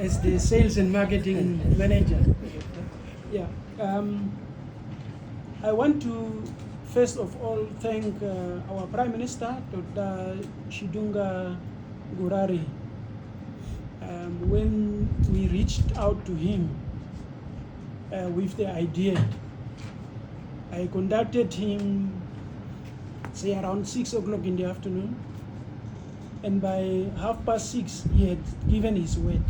as the sales and marketing manager. Yeah. I want to first of all thank our Prime Minister, Dr. Shidunga Gurari. When we reached out to him with the idea, I contacted him, say around 6 o'clock in the afternoon, and by 6:30 he had given his word.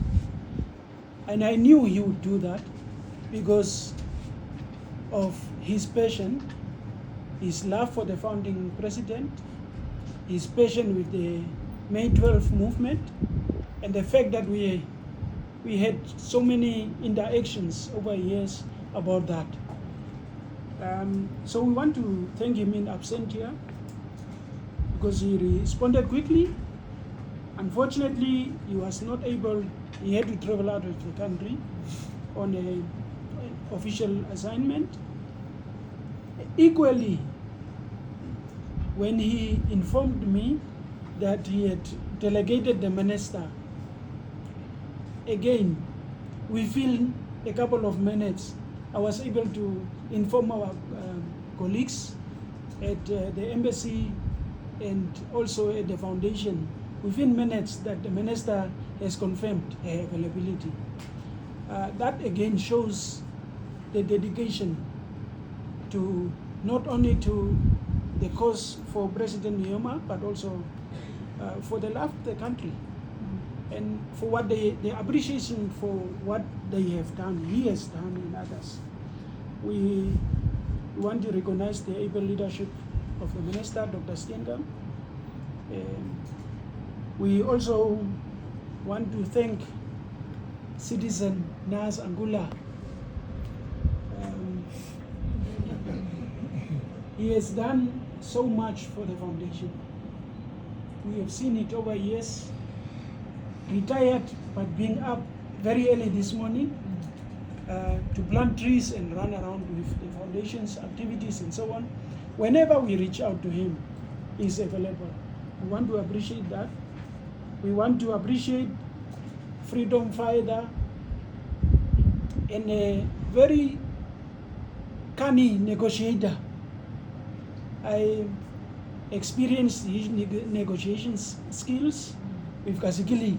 And I knew he would do that because of his passion, his love for the founding president, his passion with the May 12 movement, and the fact that we had so many interactions over years about that. So we want to thank him in absentia because he responded quickly. Unfortunately, he was not able, he had to travel out of the country on an official assignment. Equally, when he informed me that he had delegated the minister, again, within a couple of minutes, I was able to inform our colleagues at the embassy and also at the foundation within minutes that the minister has confirmed her availability. That again shows the dedication to not only to the cause for President Nyoma, but also for the love of the country and for what the appreciation for what they have done, he has done and others. We want to recognize the able leadership of the minister, Dr. Steenkamp. We also want to thank citizen Nas Angula. He has done so much for the foundation. We have seen it over years. Retired, but being up very early this morning to plant trees and run around with the foundation's activities and so on. Whenever we reach out to him, he's available. We want to appreciate that. We want to appreciate freedom fighter and a very canny negotiator. I experienced his negotiations skills with Kasikili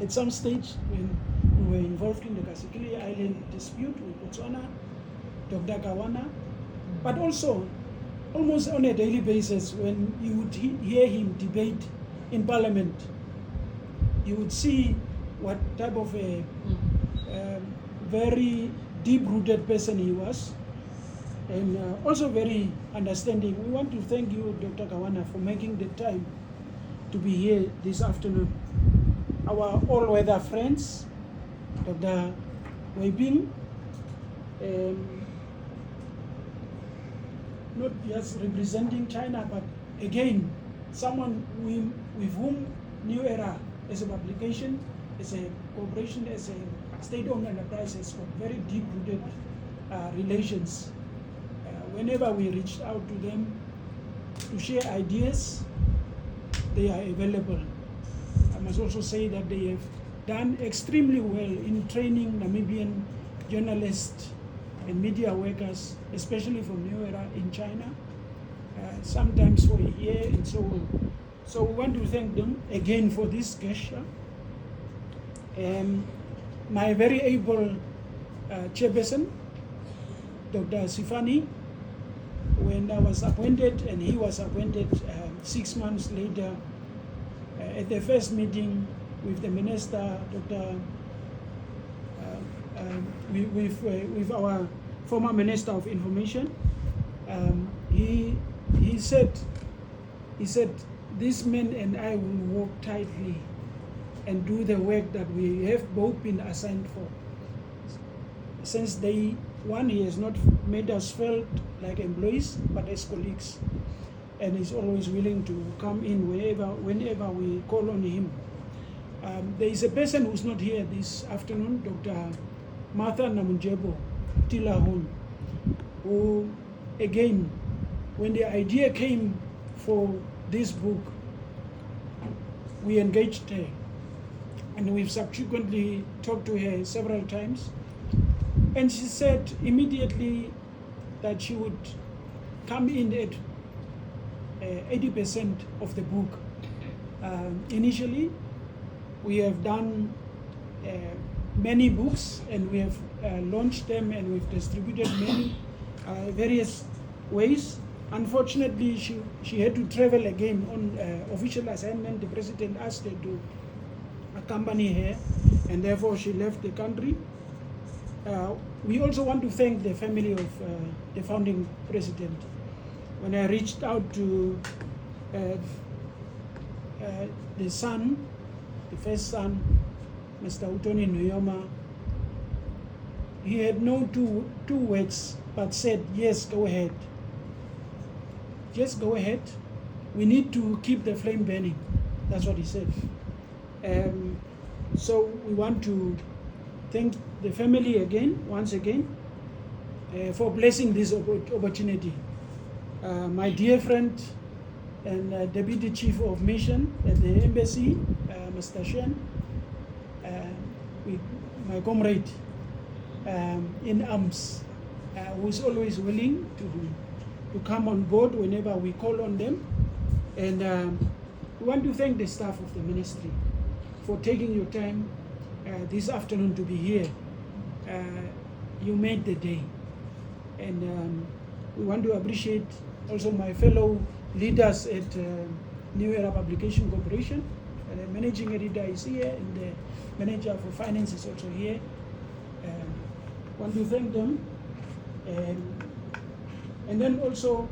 at some stage when we were involved in the Kasikili Island dispute with Botswana, Dr. Kawana, but also almost on a daily basis when you would hear him debate in Parliament, you would see what type of a very deep-rooted person he was, and also very understanding. We want to thank you, Dr. Kawana, for making the time to be here this afternoon. Our all-weather friends, Dr. Weibing, not just representing China, but again, someone with whom New Era as a publication, as a corporation, as a state-owned enterprise has got very deep-rooted relations. Whenever we reached out to them to share ideas, they are available. I must also say that they have done extremely well in training Namibian journalists and media workers, especially from New Era in China, sometimes for a year and so on. So we want to thank them again for this gesture. My very able chairperson, Dr. Sifani, when I was appointed and he was appointed 6 months later, at the first meeting with the minister, with our former Minister of Information, he said, this man and I will work tightly and do the work that we have both been assigned for. Since day one, he has not made us feel like employees, but as colleagues. And he's always willing to come in whenever we call on him. There is a person who's not here this afternoon, Dr. Martha Namunjebo Tilahun, who, again, when the idea came for this book, we engaged her. and we've subsequently talked to her several times. And she said immediately that she would come in at 80% of the book. Initially, we have done many books, and we have launched them, and we've distributed many various ways. Unfortunately, she had to travel again on official assignment. The president asked her to accompany her, and therefore she left the country. We also want to thank the family of the founding president. When I reached out to the son, the first son, Mr. Utoni Nuyoma, he had no two words but said, yes, go ahead. Just go ahead. We need to keep the flame burning. That's what he said. So we want to thank the family again, once again, for blessing this opportunity. My dear friend and Deputy Chief of Mission at the Embassy, Mr. Shen, my comrade in arms, who is always willing to come on board whenever we call on them. And we want to thank the staff of the ministry for taking your time this afternoon to be here. You made the day. And we want to appreciate also my fellow leaders at New Era Publication Corporation. The managing editor is here, and the manager for finance is also here. Want to thank them. And then also,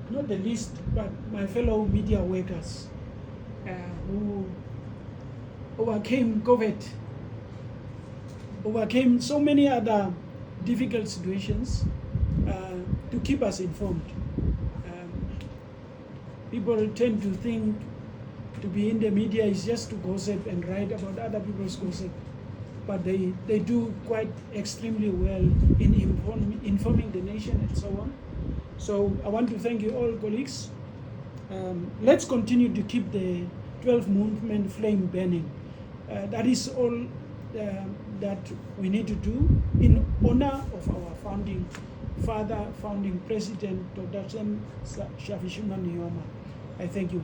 not the least, but my fellow media workers who overcame COVID, overcame so many other difficult situations to keep us informed. People tend to think to be in the media is just to gossip and write about other people's gossip, but they do quite extremely well in informing the nation and so on. So I want to thank you all, colleagues. Let's continue to keep the 12 movement flame burning. That is all that we need to do in honor of our founding father, founding president, Dr. Sam Shafishuna Niyoma. I thank you.